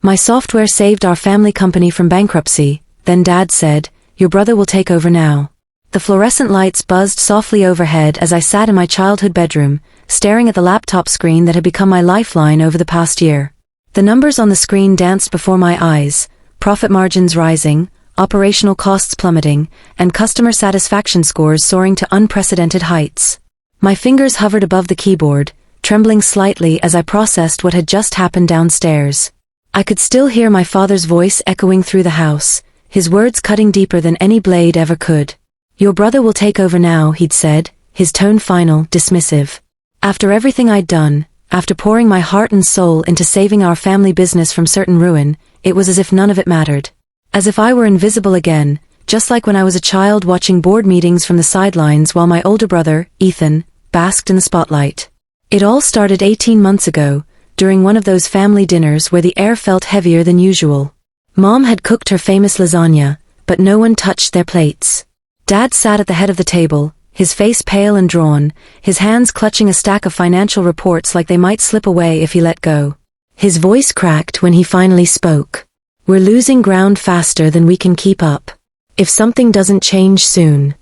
My software saved our family company from bankruptcy, then Dad said, "Your brother will take over now." The fluorescent lights buzzed softly overhead as I sat in my childhood bedroom, staring at the laptop screen that had become my lifeline over the past year. The numbers on the screen danced before my eyes, profit margins rising, operational costs plummeting, and customer satisfaction scores soaring to unprecedented heights. My fingers hovered above the keyboard, trembling slightly as I processed what had just happened downstairs. I could still hear my father's voice echoing through the house, his words cutting deeper than any blade ever could. "Your brother will take over now," he'd said, his tone final, dismissive. After everything I'd done, after pouring my heart and soul into saving our family business from certain ruin, it was as if none of it mattered. As if I were invisible again, just like when I was a child watching board meetings from the sidelines while my older brother, Ethan, basked in the spotlight. It all started 18 months ago, during one of those family dinners where the air felt heavier than usual. Mom had cooked her famous lasagna, but no one touched their plates. Dad sat at the head of the table, his face pale and drawn, his hands clutching a stack of financial reports like they might slip away if he let go. His voice cracked when he finally spoke. "We're losing ground faster than we can keep up. If something doesn't change soon."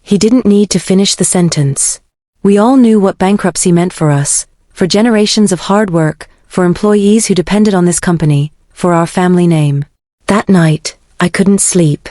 He didn't need to finish the sentence. We all knew what bankruptcy meant for us, for generations of hard work, for employees who depended on this company, for our family name. That night, I couldn't sleep.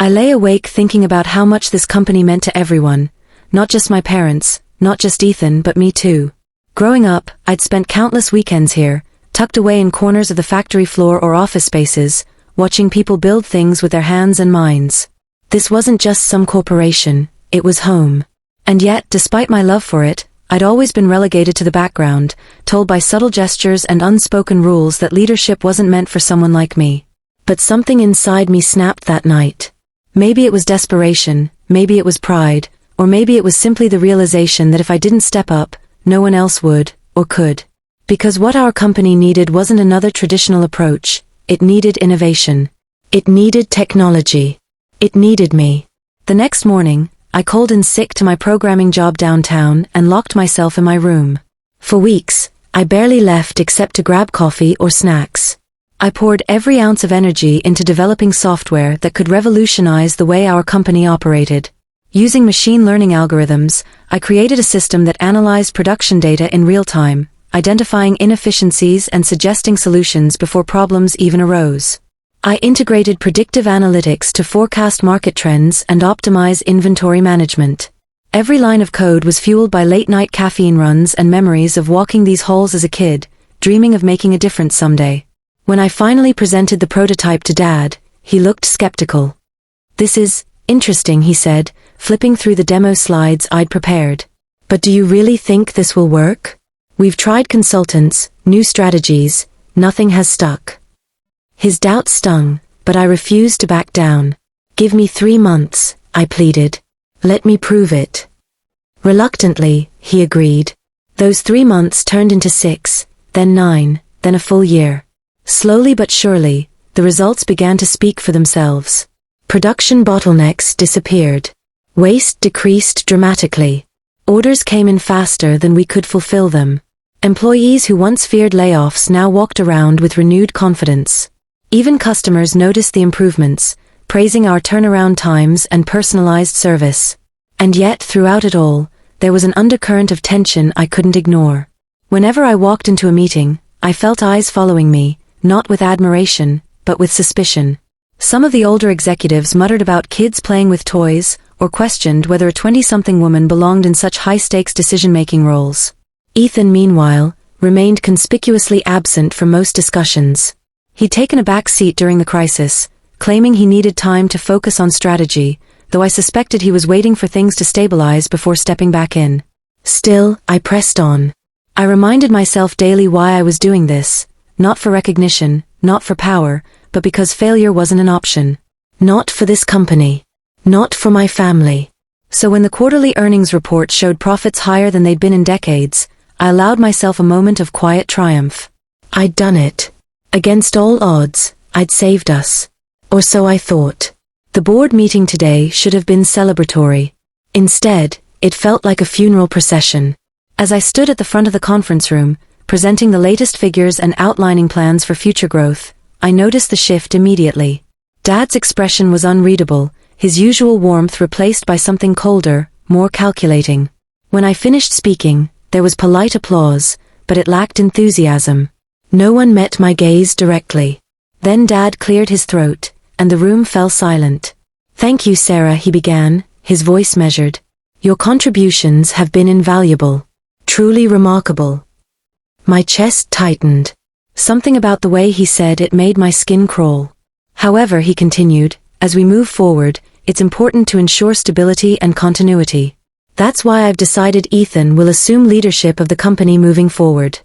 I lay awake thinking about how much this company meant to everyone, not just my parents, not just Ethan, but me too. Growing up, I'd spent countless weekends here, tucked away in corners of the factory floor or office spaces, watching people build things with their hands and minds. This wasn't just some corporation, it was home. And yet, despite my love for it, I'd always been relegated to the background, told by subtle gestures and unspoken rules that leadership wasn't meant for someone like me. But something inside me snapped that night. Maybe it was desperation, maybe it was pride, or maybe it was simply the realization that if I didn't step up, no one else would, or could. Because what our company needed wasn't another traditional approach, it needed innovation. It needed technology. It needed me. The next morning, I called in sick to my programming job downtown and locked myself in my room. For weeks, I barely left except to grab coffee or snacks. I poured every ounce of energy into developing software that could revolutionize the way our company operated. Using machine learning algorithms, I created a system that analyzed production data in real time, identifying inefficiencies and suggesting solutions before problems even arose. I integrated predictive analytics to forecast market trends and optimize inventory management. Every line of code was fueled by late-night caffeine runs and memories of walking these halls as a kid, dreaming of making a difference someday. When I finally presented the prototype to Dad, he looked skeptical. "This is interesting," he said, flipping through the demo slides I'd prepared. "But do you really think this will work? We've tried consultants, new strategies, nothing has stuck." His doubt stung, but I refused to back down. "Give me 3 months," I pleaded. "Let me prove it." Reluctantly, he agreed. Those 3 months turned into 6, then 9, then a full year. Slowly but surely, the results began to speak for themselves. Production bottlenecks disappeared. Waste decreased dramatically. Orders came in faster than we could fulfill them. Employees who once feared layoffs now walked around with renewed confidence. Even customers noticed the improvements, praising our turnaround times and personalized service. And yet, throughout it all, there was an undercurrent of tension I couldn't ignore. Whenever I walked into a meeting, I felt eyes following me, not with admiration, but with suspicion. Some of the older executives muttered about kids playing with toys, or questioned whether a 20-something woman belonged in such high-stakes decision-making roles. Ethan, meanwhile, remained conspicuously absent from most discussions. He'd taken a back seat during the crisis, claiming he needed time to focus on strategy, though I suspected he was waiting for things to stabilize before stepping back in. Still, I pressed on. I reminded myself daily why I was doing this, not for recognition, not for power, but because failure wasn't an option. Not for this company. Not for my family. So when the quarterly earnings report showed profits higher than they'd been in decades, I allowed myself a moment of quiet triumph. I'd done it. Against all odds, I'd saved us. Or so I thought. The board meeting today should have been celebratory. Instead, it felt like a funeral procession. As I stood at the front of the conference room, presenting the latest figures and outlining plans for future growth. I noticed the shift immediately. Dad's expression was unreadable, his usual warmth replaced by something colder, more calculating. When I finished speaking, there was polite applause, but it lacked enthusiasm. No one met my gaze directly. Then Dad cleared his throat, and the room fell silent. "Thank you, Sarah," he began, his voice measured. "Your contributions have been invaluable. Truly remarkable." My chest tightened. Something about the way he said it made my skin crawl. "However," he continued, "as we move forward, it's important to ensure stability and continuity. That's why I've decided Ethan will assume leadership of the company moving forward."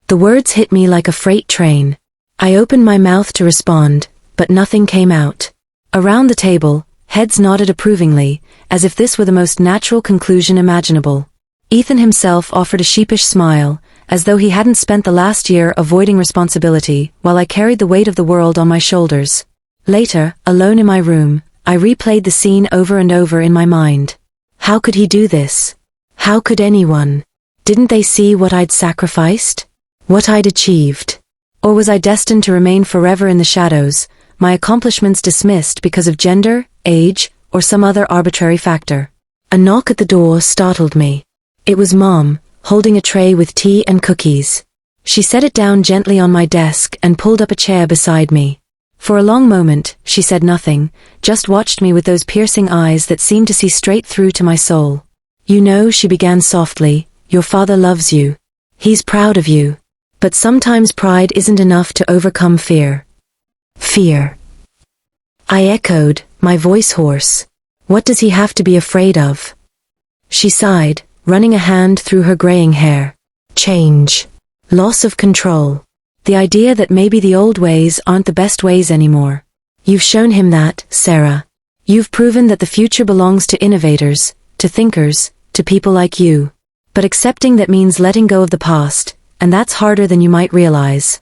The words hit me like a freight train. I opened my mouth to respond, but nothing came out. Around the table, heads nodded approvingly, as if this were the most natural conclusion imaginable. Ethan himself offered a sheepish smile, as though he hadn't spent the last year avoiding responsibility, while I carried the weight of the world on my shoulders. Later, alone in my room, I replayed the scene over and over in my mind. How could he do this? How could anyone? Didn't they see what I'd sacrificed? What I'd achieved? Or was I destined to remain forever in the shadows, my accomplishments dismissed because of gender, age, or some other arbitrary factor? A knock at the door startled me. It was Mom, holding a tray with tea and cookies. She set it down gently on my desk and pulled up a chair beside me. For a long moment, she said nothing, just watched me with those piercing eyes that seemed to see straight through to my soul. "You know," she began softly, "your father loves you. He's proud of you. But sometimes pride isn't enough to overcome fear." "Fear?" I echoed, my voice hoarse. "What does he have to be afraid of?" She sighed, running a hand through her graying hair. "Change. Loss of control. The idea that maybe the old ways aren't the best ways anymore. You've shown him that, Sarah. You've proven that the future belongs to innovators, to thinkers, to people like you. But accepting that means letting go of the past, and that's harder than you might realize."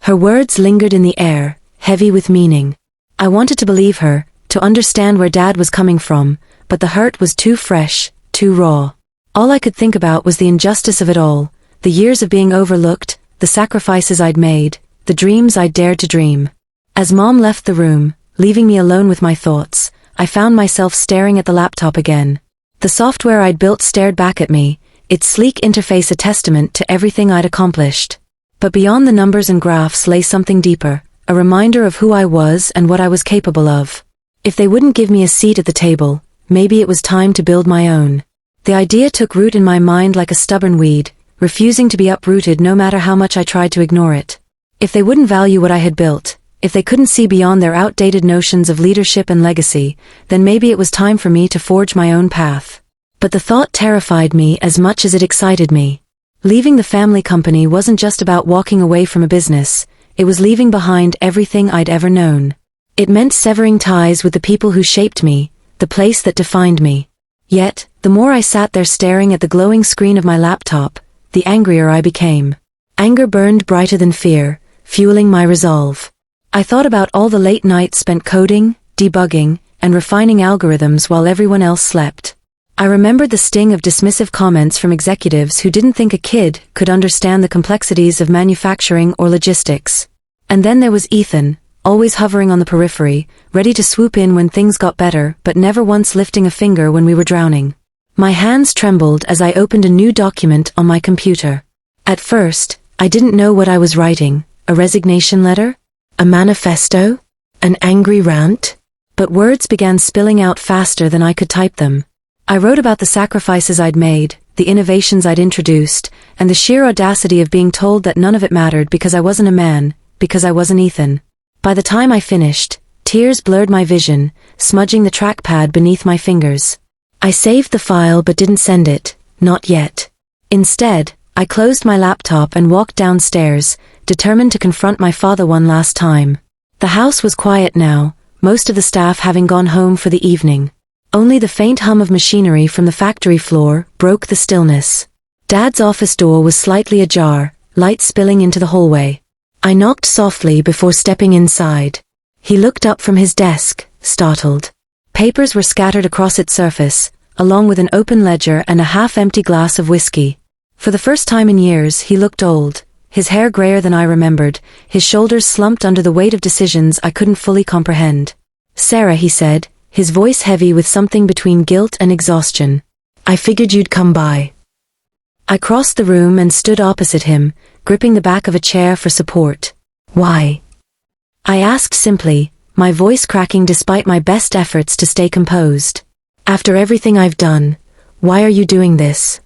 Her words lingered in the air, heavy with meaning. I wanted to believe her, to understand where Dad was coming from, but the hurt was too fresh, too raw. All I could think about was the injustice of it all, the years of being overlooked, the sacrifices I'd made, the dreams I'd dared to dream. As Mom left the room, leaving me alone with my thoughts, I found myself staring at the laptop again. The software I'd built stared back at me, its sleek interface a testament to everything I'd accomplished. But beyond the numbers and graphs lay something deeper, a reminder of who I was and what I was capable of. If they wouldn't give me a seat at the table, maybe it was time to build my own. The idea took root in my mind like a stubborn weed, refusing to be uprooted no matter how much I tried to ignore it. If they wouldn't value what I had built, if they couldn't see beyond their outdated notions of leadership and legacy, then maybe it was time for me to forge my own path. But the thought terrified me as much as it excited me. Leaving the family company wasn't just about walking away from a business, it was leaving behind everything I'd ever known. It meant severing ties with the people who shaped me, the place that defined me. Yet, the more I sat there staring at the glowing screen of my laptop, the angrier I became. Anger burned brighter than fear, fueling my resolve. I thought about all the late nights spent coding, debugging, and refining algorithms while everyone else slept. I remembered the sting of dismissive comments from executives who didn't think a kid could understand the complexities of manufacturing or logistics. And then there was Ethan, always hovering on the periphery, ready to swoop in when things got better but never once lifting a finger when we were drowning. My hands trembled as I opened a new document on my computer. At first, I didn't know what I was writing, a resignation letter? A manifesto? An angry rant? But words began spilling out faster than I could type them. I wrote about the sacrifices I'd made, the innovations I'd introduced, and the sheer audacity of being told that none of it mattered because I wasn't a man, because I wasn't Ethan. By the time I finished, tears blurred my vision, smudging the trackpad beneath my fingers. I saved the file but didn't send it, not yet. Instead, I closed my laptop and walked downstairs, determined to confront my father one last time. The house was quiet now, most of the staff having gone home for the evening. Only the faint hum of machinery from the factory floor broke the stillness. Dad's office door was slightly ajar, light spilling into the hallway. I knocked softly before stepping inside. He looked up from his desk, startled. Papers were scattered across its surface, along with an open ledger and a half-empty glass of whiskey. For the first time in years, he looked old, his hair grayer than I remembered, his shoulders slumped under the weight of decisions I couldn't fully comprehend. "Sarah," he said, his voice heavy with something between guilt and exhaustion. "I figured you'd come by." I crossed the room and stood opposite him, gripping the back of a chair for support. "Why?" I asked simply, my voice cracking despite my best efforts to stay composed. "After everything I've done, why are you doing this?"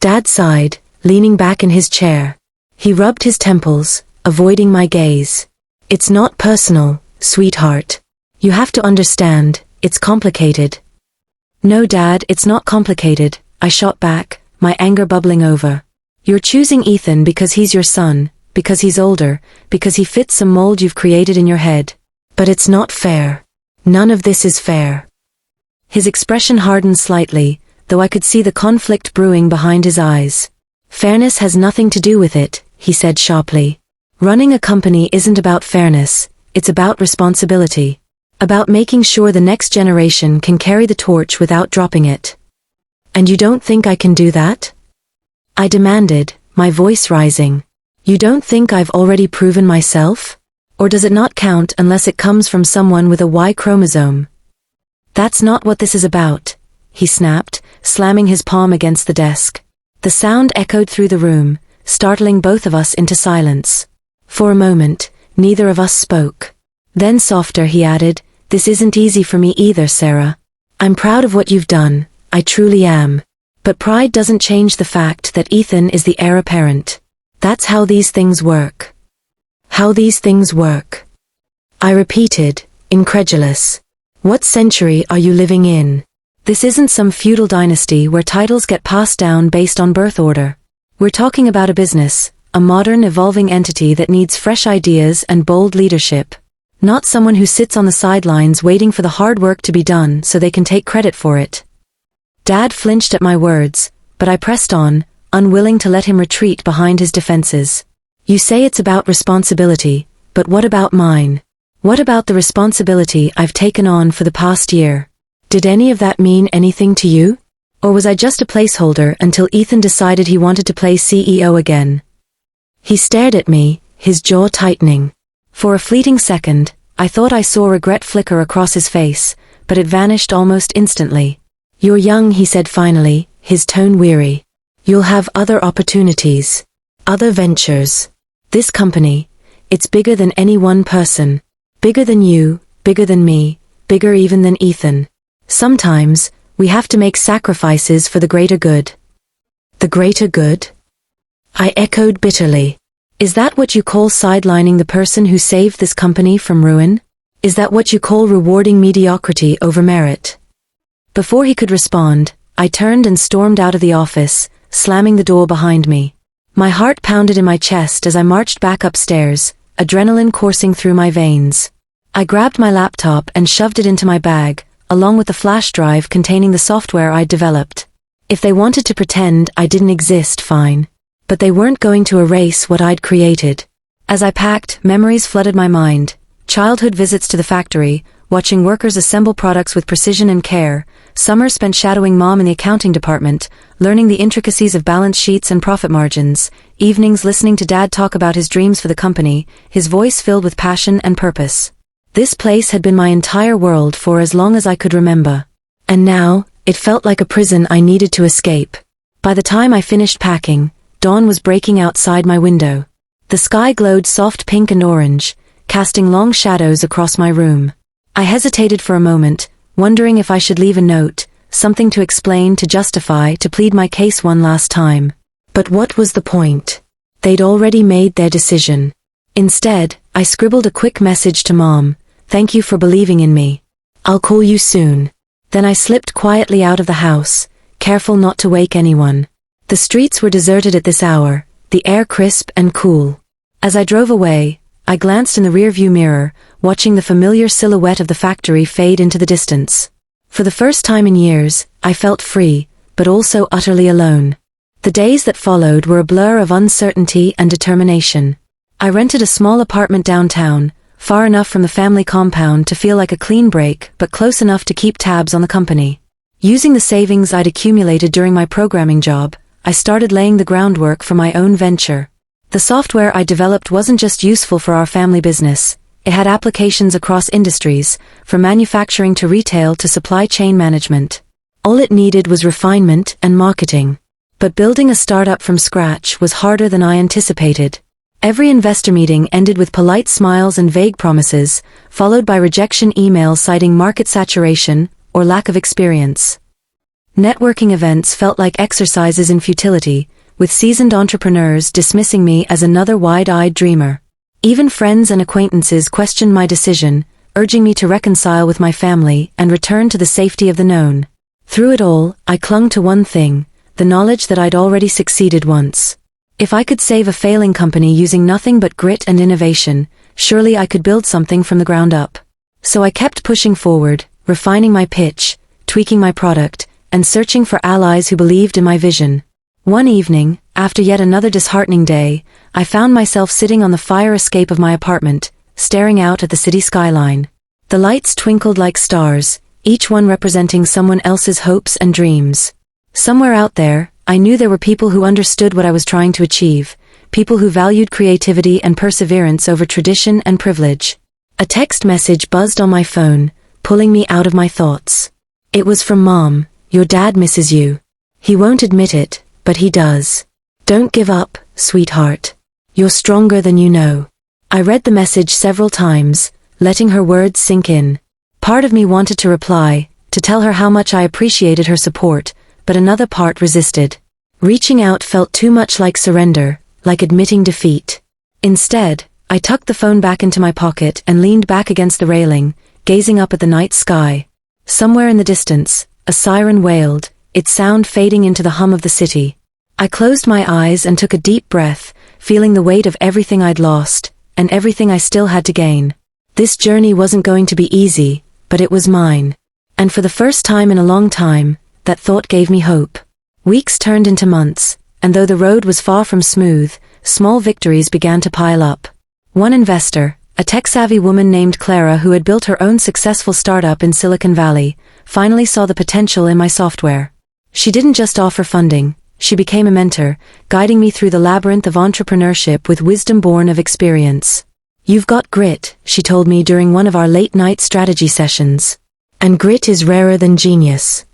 Dad sighed, leaning back in his chair. He rubbed his temples, avoiding my gaze. "It's not personal, sweetheart. You have to understand, it's complicated." "No, Dad, it's not complicated," I shot back, my anger bubbling over. "You're choosing Ethan because he's your son, because he's older, because he fits some mold you've created in your head. But it's not fair. None of this is fair." His expression hardened slightly, though I could see the conflict brewing behind his eyes. "Fairness has nothing to do with it," he said sharply. "Running a company isn't about fairness, it's about responsibility. About making sure the next generation can carry the torch without dropping it." "And you don't think I can do that?" I demanded, my voice rising. "You don't think I've already proven myself? Or does it not count unless it comes from someone with a Y chromosome?" "That's not what this is about," he snapped, slamming his palm against the desk. The sound echoed through the room, startling both of us into silence. For a moment, neither of us spoke. Then softer he added, "This isn't easy for me either, Sarah. I'm proud of what you've done, I truly am. But pride doesn't change the fact that Ethan is the heir apparent. That's how these things work." "How these things work?" I repeated, incredulous. "What century are you living in? This isn't some feudal dynasty where titles get passed down based on birth order. We're talking about a business, a modern, evolving entity that needs fresh ideas and bold leadership. Not someone who sits on the sidelines waiting for the hard work to be done so they can take credit for it." Dad flinched at my words, but I pressed on, unwilling to let him retreat behind his defenses. "You say it's about responsibility, but what about mine? What about the responsibility I've taken on for the past year? Did any of that mean anything to you? Or was I just a placeholder until Ethan decided he wanted to play CEO again?" He stared at me, his jaw tightening. For a fleeting second, I thought I saw regret flicker across his face, but it vanished almost instantly. "You're young," he said finally, his tone weary. "You'll have other opportunities. Other ventures. This company, it's bigger than any one person. Bigger than you, bigger than me, bigger even than Ethan. Sometimes, we have to make sacrifices for the greater good." "The greater good?" I echoed bitterly. "Is that what you call sidelining the person who saved this company from ruin? Is that what you call rewarding mediocrity over merit?" Before he could respond, I turned and stormed out of the office, slamming the door behind me. My heart pounded in my chest as I marched back upstairs, adrenaline coursing through my veins. I grabbed my laptop and shoved it into my bag, along with the flash drive containing the software I'd developed. If they wanted to pretend I didn't exist, fine. But they weren't going to erase what I'd created. As I packed, memories flooded my mind. Childhood visits to the factory, watching workers assemble products with precision and care, summers spent shadowing Mom in the accounting department, learning the intricacies of balance sheets and profit margins, evenings listening to Dad talk about his dreams for the company, his voice filled with passion and purpose. This place had been my entire world for as long as I could remember. And now, it felt like a prison I needed to escape. By the time I finished packing, dawn was breaking outside my window. The sky glowed soft pink and orange, casting long shadows across my room. I hesitated for a moment, wondering if I should leave a note, something to explain, to justify, to plead my case one last time. But what was the point? They'd already made their decision. Instead, I scribbled a quick message to Mom. "Thank you for believing in me. I'll call you soon." Then I slipped quietly out of the house, careful not to wake anyone. The streets were deserted at this hour, the air crisp and cool. As I drove away, I glanced in the rearview mirror, watching the familiar silhouette of the factory fade into the distance. For the first time in years, I felt free, but also utterly alone. The days that followed were a blur of uncertainty and determination. I rented a small apartment downtown, far enough from the family compound to feel like a clean break, but close enough to keep tabs on the company. Using the savings I'd accumulated during my programming job, I started laying the groundwork for my own venture. The software I developed wasn't just useful for our family business. It had applications across industries, from manufacturing to retail to supply chain management. All it needed was refinement and marketing. But building a startup from scratch was harder than I anticipated. Every investor meeting ended with polite smiles and vague promises, followed by rejection emails citing market saturation or lack of experience. Networking events felt like exercises in futility, with seasoned entrepreneurs dismissing me as another wide-eyed dreamer. Even friends and acquaintances questioned my decision, urging me to reconcile with my family and return to the safety of the known. Through it all, I clung to one thing, the knowledge that I'd already succeeded once. If I could save a failing company using nothing but grit and innovation, surely I could build something from the ground up. So I kept pushing forward, refining my pitch, tweaking my product, and searching for allies who believed in my vision. One evening, after yet another disheartening day, I found myself sitting on the fire escape of my apartment, staring out at the city skyline. The lights twinkled like stars, each one representing someone else's hopes and dreams. Somewhere out there, I knew there were people who understood what I was trying to achieve, people who valued creativity and perseverance over tradition and privilege. A text message buzzed on my phone, pulling me out of my thoughts. It was from Mom. "Your dad misses you. He won't admit it, but he does. Don't give up, sweetheart. You're stronger than you know." I read the message several times, letting her words sink in. Part of me wanted to reply, to tell her how much I appreciated her support, but another part resisted. Reaching out felt too much like surrender, like admitting defeat. Instead, I tucked the phone back into my pocket and leaned back against the railing, gazing up at the night sky. Somewhere in the distance, a siren wailed, its sound fading into the hum of the city. I closed my eyes and took a deep breath, feeling the weight of everything I'd lost, and everything I still had to gain. This journey wasn't going to be easy, but it was mine. And for the first time in a long time, that thought gave me hope. Weeks turned into months, and though the road was far from smooth, small victories began to pile up. One investor, a tech-savvy woman named Clara who had built her own successful startup in Silicon Valley, finally saw the potential in my software. She didn't just offer funding, she became a mentor, guiding me through the labyrinth of entrepreneurship with wisdom born of experience. "You've got grit," she told me during one of our late-night strategy sessions. "And grit is rarer than genius."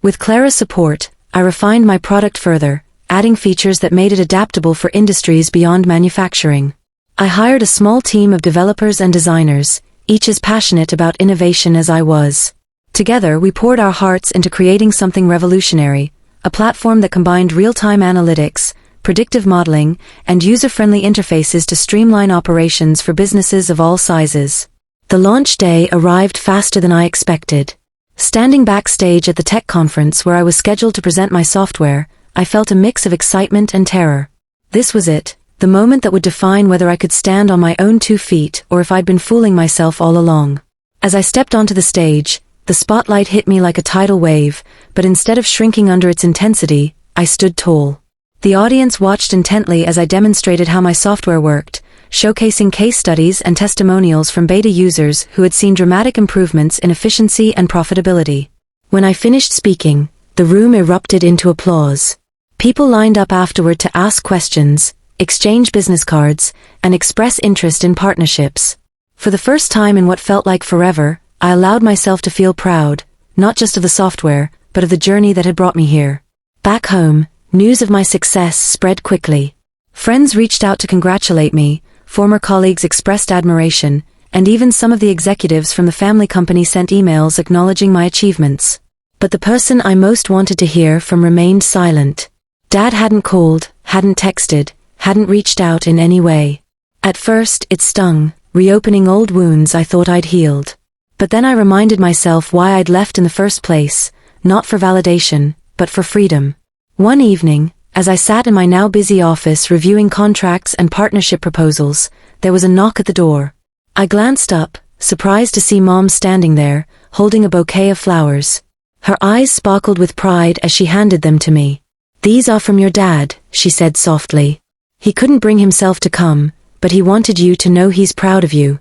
With Clara's support, I refined my product further, adding features that made it adaptable for industries beyond manufacturing. I hired a small team of developers and designers, each as passionate about innovation as I was. Together we poured our hearts into creating something revolutionary, a platform that combined real-time analytics, predictive modeling, and user-friendly interfaces to streamline operations for businesses of all sizes. The launch day arrived faster than I expected. Standing backstage at the tech conference where I was scheduled to present my software, I felt a mix of excitement and terror. This was it, the moment that would define whether I could stand on my own 2 feet or if I'd been fooling myself all along. As I stepped onto the stage, the spotlight hit me like a tidal wave, but instead of shrinking under its intensity, I stood tall. The audience watched intently as I demonstrated how my software worked, showcasing case studies and testimonials from beta users who had seen dramatic improvements in efficiency and profitability. When I finished speaking, the room erupted into applause. People lined up afterward to ask questions, exchange business cards, and express interest in partnerships. For the first time in what felt like forever, I allowed myself to feel proud, not just of the software, but of the journey that had brought me here. Back home, news of my success spread quickly. Friends reached out to congratulate me, former colleagues expressed admiration, and even some of the executives from the family company sent emails acknowledging my achievements. But the person I most wanted to hear from remained silent. Dad hadn't called, hadn't texted, hadn't reached out in any way. At first, it stung, reopening old wounds I thought I'd healed. But then I reminded myself why I'd left in the first place, not for validation, but for freedom. One evening, as I sat in my now busy office reviewing contracts and partnership proposals, there was a knock at the door. I glanced up, surprised to see Mom standing there, holding a bouquet of flowers. Her eyes sparkled with pride as she handed them to me. "These are from your dad," she said softly. "He couldn't bring himself to come, but he wanted you to know he's proud of you."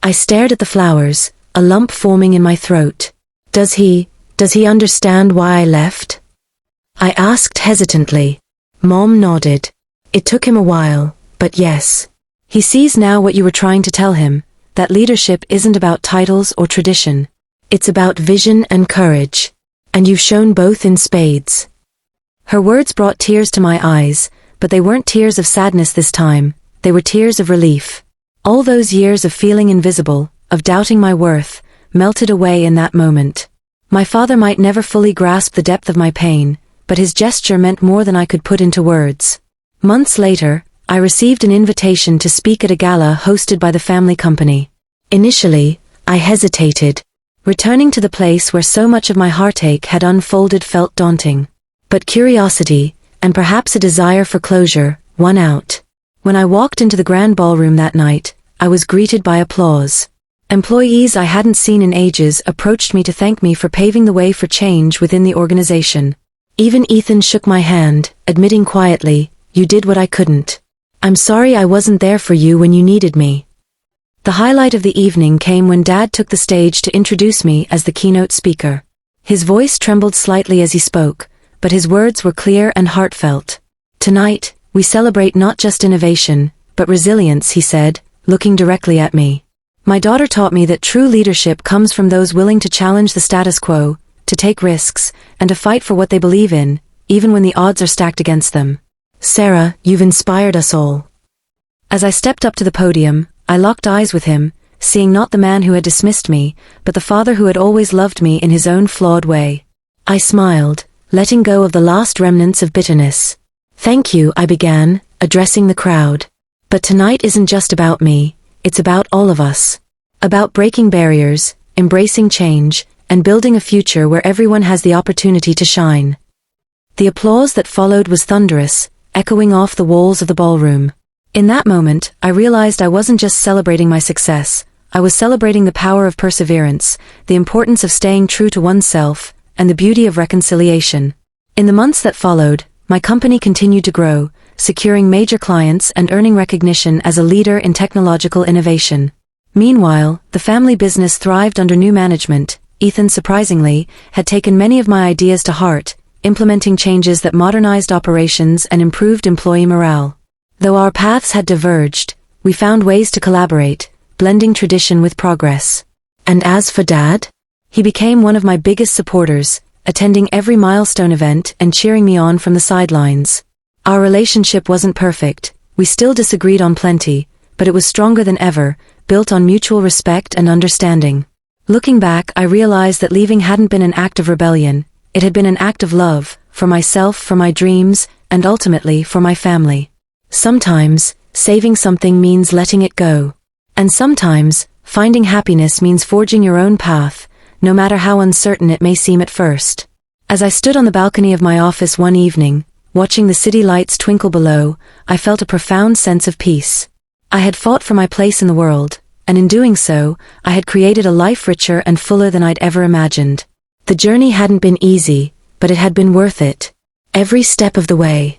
I stared at the flowers, a lump forming in my throat. Does he understand why I left? I asked hesitantly. Mom nodded. It took him a while, but yes. He sees now what you were trying to tell him, that leadership isn't about titles or tradition. It's about vision and courage. And you've shown both in spades. Her words brought tears to my eyes, but they weren't tears of sadness this time, they were tears of relief. All those years of feeling invisible, of doubting my worth, melted away in that moment. My father might never fully grasp the depth of my pain, but his gesture meant more than I could put into words. Months later, I received an invitation to speak at a gala hosted by the family company. Initially, I hesitated. Returning to the place where so much of my heartache had unfolded felt daunting. But curiosity, and perhaps a desire for closure, won out. When I walked into the grand ballroom that night, I was greeted by applause. Employees I hadn't seen in ages approached me to thank me for paving the way for change within the organization. Even Ethan shook my hand, admitting quietly, "You did what I couldn't. I'm sorry I wasn't there for you when you needed me." The highlight of the evening came when Dad took the stage to introduce me as the keynote speaker. His voice trembled slightly as he spoke, but his words were clear and heartfelt. "Tonight, we celebrate not just innovation, but resilience," he said, looking directly at me. "My daughter taught me that true leadership comes from those willing to challenge the status quo, to take risks, and to fight for what they believe in, even when the odds are stacked against them. Sarah, you've inspired us all." As I stepped up to the podium, I locked eyes with him, seeing not the man who had dismissed me, but the father who had always loved me in his own flawed way. I smiled, letting go of the last remnants of bitterness. "Thank you," I began, addressing the crowd. "But tonight isn't just about me, it's about all of us. About breaking barriers, embracing change, and building a future where everyone has the opportunity to shine." The applause that followed was thunderous, echoing off the walls of the ballroom. In that moment, I realized I wasn't just celebrating my success, I was celebrating the power of perseverance, the importance of staying true to oneself, and the beauty of reconciliation. In the months that followed, my company continued to grow, securing major clients and earning recognition as a leader in technological innovation. Meanwhile, the family business thrived under new management. Ethan, surprisingly, had taken many of my ideas to heart, implementing changes that modernized operations and improved employee morale. Though our paths had diverged, we found ways to collaborate, blending tradition with progress. And as for Dad? He became one of my biggest supporters, attending every milestone event and cheering me on from the sidelines. Our relationship wasn't perfect, we still disagreed on plenty, but it was stronger than ever, built on mutual respect and understanding. Looking back, I realized that leaving hadn't been an act of rebellion, it had been an act of love, for myself, for my dreams, and ultimately for my family. Sometimes, saving something means letting it go. And sometimes, finding happiness means forging your own path, no matter how uncertain it may seem at first. As I stood on the balcony of my office one evening, watching the city lights twinkle below, I felt a profound sense of peace. I had fought for my place in the world, and in doing so, I had created a life richer and fuller than I'd ever imagined. The journey hadn't been easy, but it had been worth it. Every step of the way.